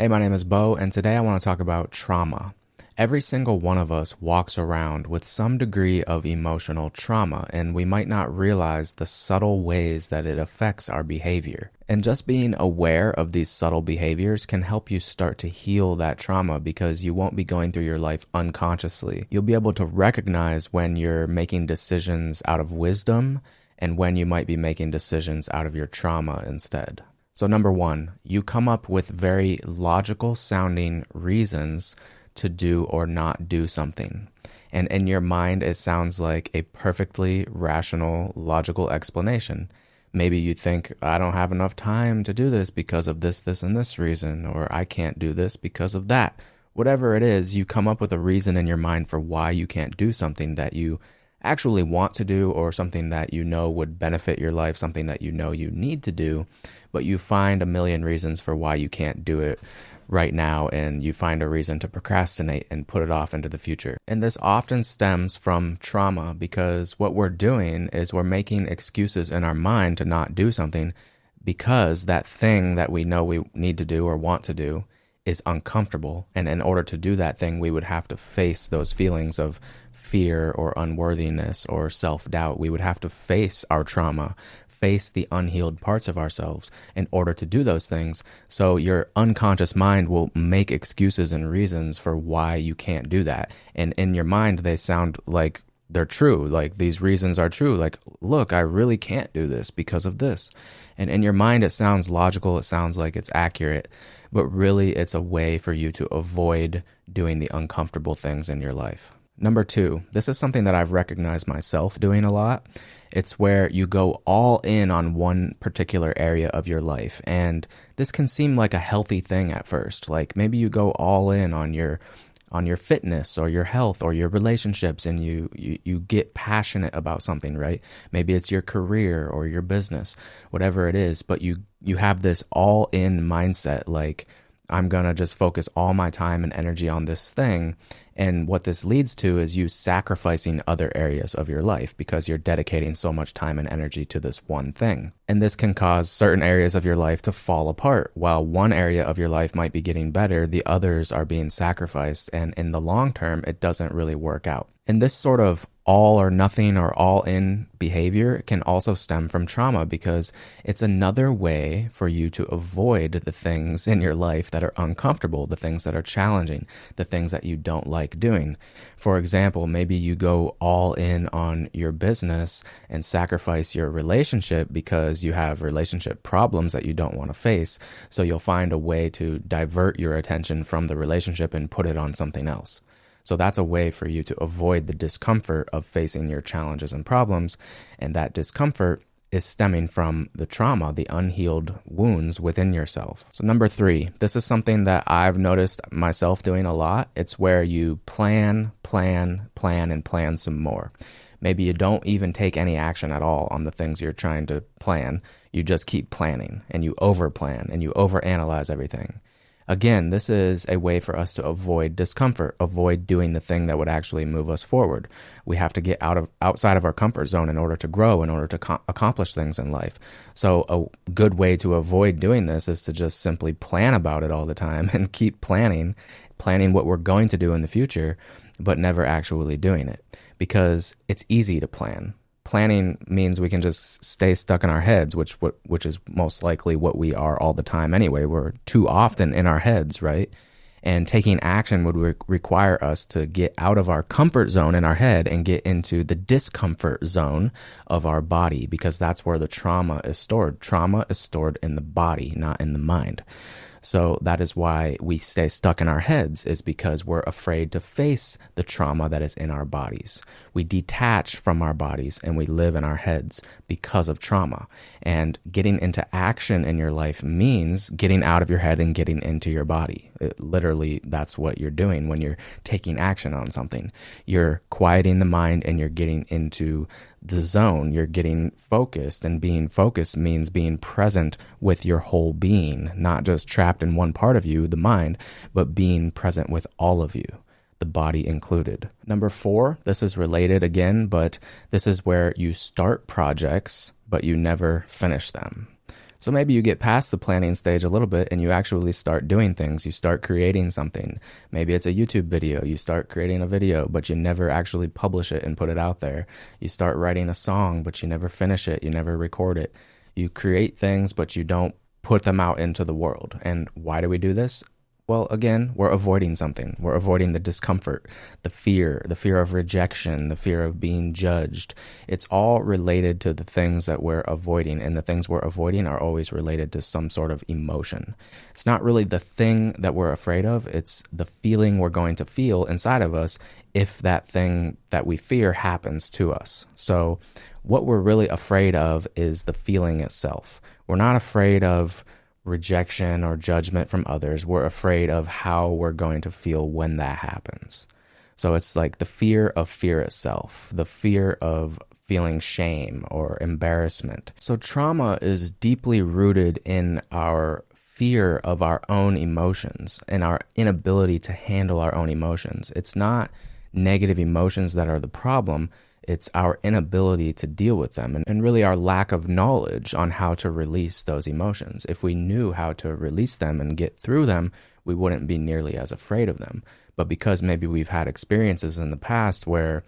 Hey, my name is Bo, and today I want to talk about trauma. Every single one of us walks around with some degree of emotional trauma, and we might not realize the subtle ways that it affects our behavior. And just being aware of these subtle behaviors can help you start to heal that trauma because you won't be going through your life unconsciously. You'll be able to recognize when you're making decisions out of wisdom and when you might be making decisions out of your trauma instead. So number one, you come up with very logical sounding reasons to do or not do something. And in your mind, it sounds like a perfectly rational, logical explanation. Maybe you think, I don't have enough time to do this because of this, this, and this reason, or I can't do this because of that. Whatever it is, you come up with a reason in your mind for why you can't do something that you actually want to do or something that you know would benefit your life, something that you know you need to do, but you find a million reasons for why you can't do it right now, and you find a reason to procrastinate and put it off into the future. And this often stems from trauma because what we're doing is we're making excuses in our mind to not do something because that thing that we know we need to do or want to do is uncomfortable. And in order to do that thing, we would have to face those feelings of fear or unworthiness or self-doubt. We would have to face our trauma, face the unhealed parts of ourselves in order to do those things. So your unconscious mind will make excuses and reasons for why you can't do that. And in your mind, they sound like they're true. Like these reasons are true. Like, look, I really can't do this because of this. And in your mind, it sounds logical. It sounds like it's accurate, but really it's a way for you to avoid doing the uncomfortable things in your life. Number two, this is something that I've recognized myself doing a lot. It's where you go all in on one particular area of your life. And this can seem like a healthy thing at first. Like maybe you go all in on your fitness or your health or your relationships, and you get passionate about something, right? Maybe it's your career or your business, whatever it is, but you have this all in mindset, like I'm going to just focus all my time and energy on this thing. And what this leads to is you sacrificing other areas of your life because you're dedicating so much time and energy to this one thing. And this can cause certain areas of your life to fall apart. While one area of your life might be getting better, the others are being sacrificed. And in the long term, it doesn't really work out. And this sort of all or nothing or all in behavior can also stem from trauma because it's another way for you to avoid the things in your life that are uncomfortable, the things that are challenging, the things that you don't like doing. For example, maybe you go all in on your business and sacrifice your relationship because you have relationship problems that you don't want to face. So you'll find a way to divert your attention from the relationship and put it on something else. So that's a way for you to avoid the discomfort of facing your challenges and problems. And that discomfort is stemming from the trauma, the unhealed wounds within yourself. So number three, this is something that I've noticed myself doing a lot. It's where you plan, and plan some more. Maybe you don't even take any action at all on the things you're trying to plan. You just keep planning and you overplan and you overanalyze everything. Again, this is a way for us to avoid discomfort, avoid doing the thing that would actually move us forward. We have to get outside of our comfort zone in order to grow, in order to accomplish things in life. So a good way to avoid doing this is to just simply plan about it all the time and keep planning what we're going to do in the future, but never actually doing it because it's easy to plan. Planning means we can just stay stuck in our heads, which is most likely what we are all the time anyway. We're too often in our heads, right? And taking action would require us to get out of our comfort zone in our head and get into the discomfort zone of our body because that's where the trauma is stored. Trauma is stored in the body, not in the mind. So that is why we stay stuck in our heads, is because we're afraid to face the trauma that is in our bodies. We detach from our bodies and we live in our heads because of trauma. And getting into action in your life means getting out of your head and getting into your body. Literally, that's what you're doing when you're taking action on something. You're quieting the mind and you're getting into the zone. You're getting focused, and being focused means being present with your whole being, not just trapped in one part of you, the mind, but being present with all of you, the body included. Number four, this is related again, but this is where you start projects, but you never finish them. So maybe you get past the planning stage a little bit and you actually start doing things. You start creating something. Maybe it's a YouTube video. You start creating a video, but you never actually publish it and put it out there. You start writing a song, but you never finish it. You never record it. You create things, but you don't put them out into the world. And why do we do this? Well, again, we're avoiding something. We're avoiding the discomfort, the fear of rejection, the fear of being judged. It's all related to the things that we're avoiding, and the things we're avoiding are always related to some sort of emotion. It's not really the thing that we're afraid of, it's the feeling we're going to feel inside of us if that thing that we fear happens to us. So what we're really afraid of is the feeling itself. We're not afraid of rejection or judgment from others. We're afraid of how we're going to feel when that happens. So it's like the fear of fear itself, the fear of feeling shame or embarrassment. So trauma is deeply rooted in our fear of our own emotions and our inability to handle our own emotions. It's not negative emotions that are the problem. It's our inability to deal with them and really our lack of knowledge on how to release those emotions. If we knew how to release them and get through them, we wouldn't be nearly as afraid of them. But because maybe we've had experiences in the past where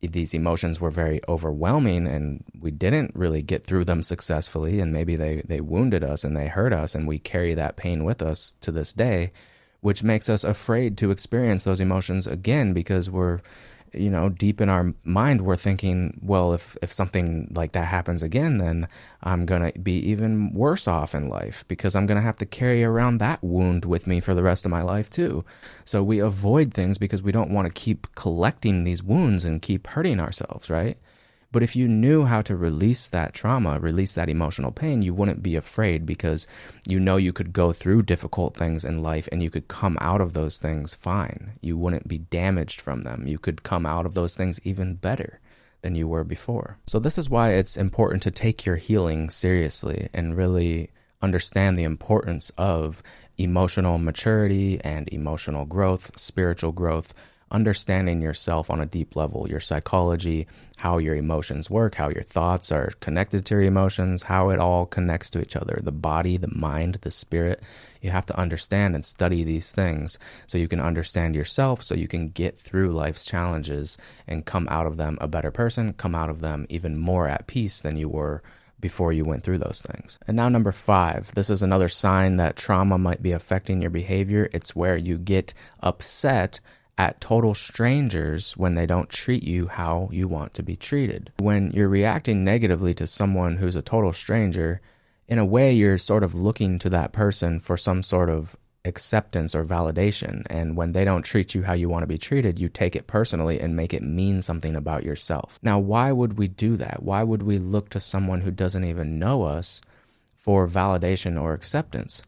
these emotions were very overwhelming and we didn't really get through them successfully, and maybe they wounded us and they hurt us, and we carry that pain with us to this day, which makes us afraid to experience those emotions again because we're deep in our mind, we're thinking, well, if something like that happens again, then I'm going to be even worse off in life because I'm going to have to carry around that wound with me for the rest of my life too. So we avoid things because we don't want to keep collecting these wounds and keep hurting ourselves, right? But if you knew how to release that trauma, release that emotional pain, you wouldn't be afraid because you could go through difficult things in life and you could come out of those things fine. You wouldn't be damaged from them. You could come out of those things even better than you were before. So this is why it's important to take your healing seriously and really understand the importance of emotional maturity and emotional growth, spiritual growth, understanding yourself on a deep level, your psychology, how your emotions work, how your thoughts are connected to your emotions, how it all connects to each other, the body, the mind, the spirit. You have to understand and study these things so you can understand yourself, so you can get through life's challenges and come out of them a better person, come out of them even more at peace than you were before you went through those things. And now number 5, this is another sign that trauma might be affecting your behavior. It's where you get upset at total strangers when they don't treat you how you want to be treated. When you're reacting negatively to someone who's a total stranger, in a way you're sort of looking to that person for some sort of acceptance or validation. And when they don't treat you how you want to be treated, you take it personally and make it mean something about yourself. Now, why would we do that? Why would we look to someone who doesn't even know us for validation or acceptance?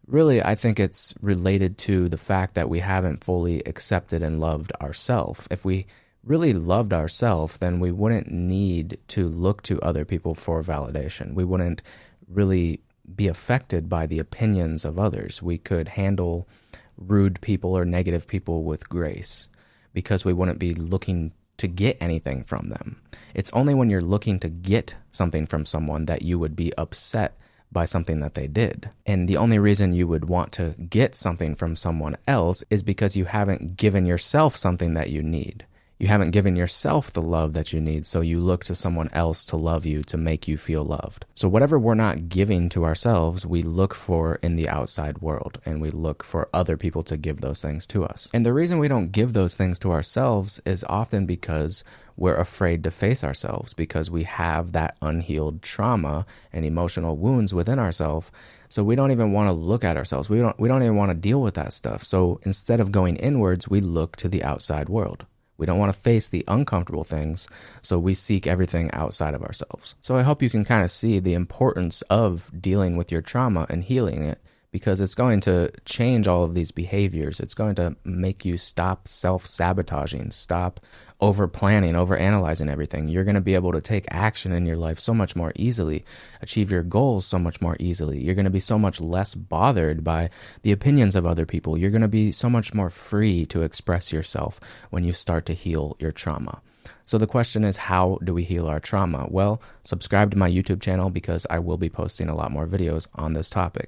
Really, I think it's related to the fact that we haven't fully accepted and loved ourselves. If we really loved ourselves, then we wouldn't need to look to other people for validation. We wouldn't really be affected by the opinions of others. We could handle rude people or negative people with grace because we wouldn't be looking to get anything from them. It's only when you're looking to get something from someone that you would be upset by something that they did. And the only reason you would want to get something from someone else is because you haven't given yourself something that you need. You haven't given yourself the love that you need, so you look to someone else to love you, to make you feel loved. So whatever we're not giving to ourselves, we look for in the outside world, and we look for other people to give those things to us. And the reason we don't give those things to ourselves is often because we're afraid to face ourselves, because we have that unhealed trauma and emotional wounds within ourselves. So we don't even want to look at ourselves. We don't even want to deal with that stuff. So instead of going inwards, we look to the outside world. We don't want to face the uncomfortable things, so we seek everything outside of ourselves. So I hope you can kind of see the importance of dealing with your trauma and healing it, because it's going to change all of these behaviors. It's going to make you stop self-sabotaging, stop over-planning, over-analyzing everything. You're going to be able to take action in your life so much more easily, achieve your goals so much more easily. You're going to be so much less bothered by the opinions of other people. You're going to be so much more free to express yourself when you start to heal your trauma. So the question is, how do we heal our trauma? Well, subscribe to my YouTube channel because I will be posting a lot more videos on this topic.